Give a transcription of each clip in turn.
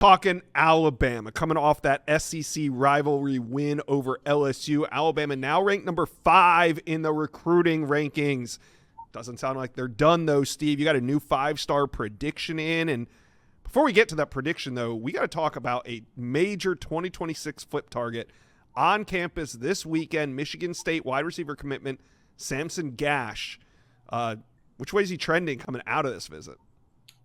Talking Alabama, coming off that SEC rivalry win over LSU. Alabama now ranked number 5 in the recruiting rankings. Doesn't sound like they're done, though, Steve. You got a new 5-star prediction in. And before we get to that prediction, though, we got to talk about a major 2026 flip target on campus this weekend. Michigan State wide receiver commitment, Samson Gash. Which way is he trending coming out of this visit?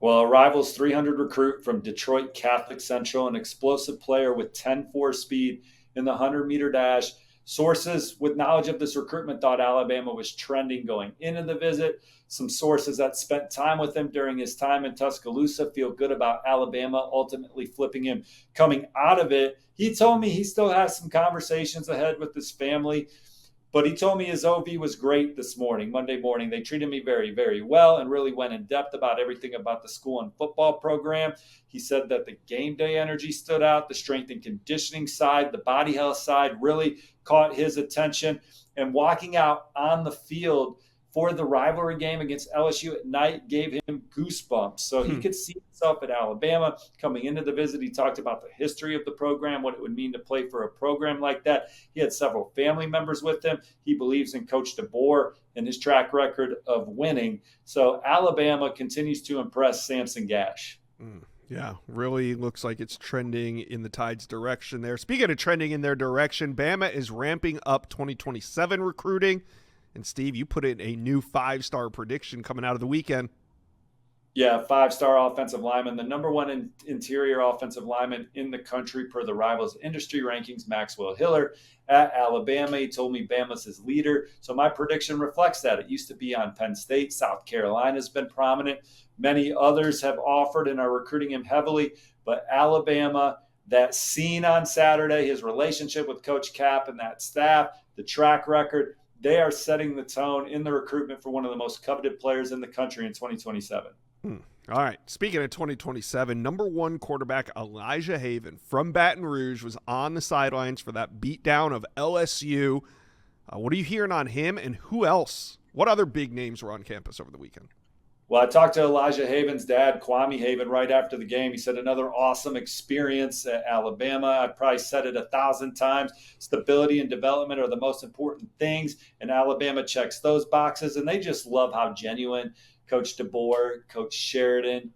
Well, Rivals 300 recruit from Detroit Catholic Central, an explosive player with 10.4 speed in the 100-meter dash. Sources with knowledge of this recruitment thought Alabama was trending going into the visit. Some sources that spent time with him during his time in Tuscaloosa feel good about Alabama ultimately flipping him coming out of it. He told me he still has some conversations ahead with his family. But he told me his OV was great this morning, Monday morning. They treated me very, very well and really went in depth about everything about the school and football program. He said that the game day energy stood out, the strength and conditioning side, the body health side really caught his attention. And walking out on the field for the rivalry game against LSU at night gave him goosebumps. So he could see himself at Alabama coming into the visit. He talked about the history of the program, what it would mean to play for a program like that. He had several family members with him. He believes in Coach DeBoer and his track record of winning. So Alabama continues to impress Samson Gash. Yeah, really looks like it's trending in the Tide's direction there. Speaking of trending in their direction, Bama is ramping up 2027 recruiting. And, Steve, you put in a new 5-star prediction coming out of the weekend. Yeah, 5-star offensive lineman, the number one interior offensive lineman in the country per the Rivals industry rankings, Maxwell Hiller at Alabama. He told me Bama's his leader. So my prediction reflects that. It used to be on Penn State. South Carolina's been prominent. Many others have offered and are recruiting him heavily. But Alabama, that scene on Saturday, his relationship with Coach Cap and that staff, the track record, they are setting the tone in the recruitment for one of the most coveted players in the country in 2027. All right. Speaking of 2027, number 1 quarterback Elijah Haven from Baton Rouge was on the sidelines for that beatdown of LSU. What are you hearing on him, and who else? What other big names were on campus over the weekend? Well, I talked to Elijah Haven's dad, Kwame Haven, right after the game. He said another awesome experience at Alabama. I probably said it 1,000 times. Stability and development are the most important things, and Alabama checks those boxes. And they just love how genuine Coach DeBoer, Coach Sheridan,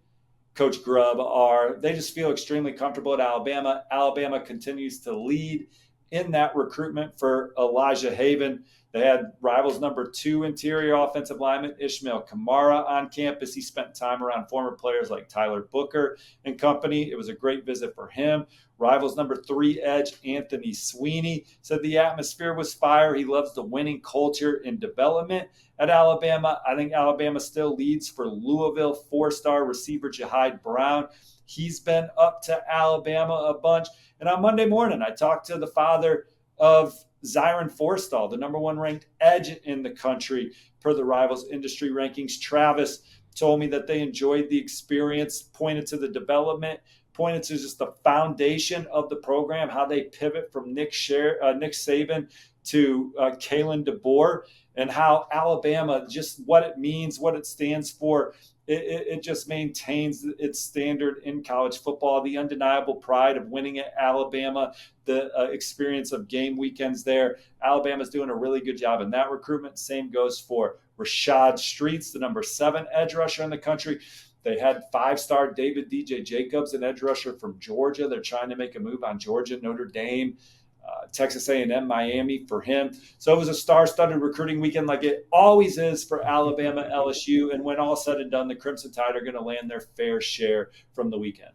Coach Grubb are. They just feel extremely comfortable at Alabama. Alabama continues to lead in that recruitment for Elijah Haven. They had Rivals number 2 interior offensive lineman Ishmael Kamara on campus. He spent time around former players like Tyler Booker and company. It was a great visit for him. Rivals number 3 edge Anthony Sweeney said the atmosphere was fire. He loves the winning culture and development at Alabama. I think Alabama still leads for Louisville 4-star receiver Jahide Brown. He's been up to Alabama a bunch. And on Monday morning, I talked to the father of Zyron Forstall, the number 1 ranked edge in the country per the Rivals industry rankings. Travis told me that they enjoyed the experience, pointed to the development, pointed to just the foundation of the program, how they pivot from Nick Saban to Kalen DeBoer, and how Alabama, just what it means, what it stands for, it just maintains its standard in college football, the undeniable pride of winning at Alabama, the experience of game weekends there. Alabama's doing a really good job in that recruitment. Same goes for Rashad Streets, the number 7 edge rusher in the country. They had 5-star David DJ Jacobs, an edge rusher from Georgia. They're trying to make a move on Georgia, Notre Dame, Texas A&M, Miami for him. So it was a star-studded recruiting weekend like it always is for Alabama, LSU. And when all said and done, the Crimson Tide are going to land their fair share from the weekend.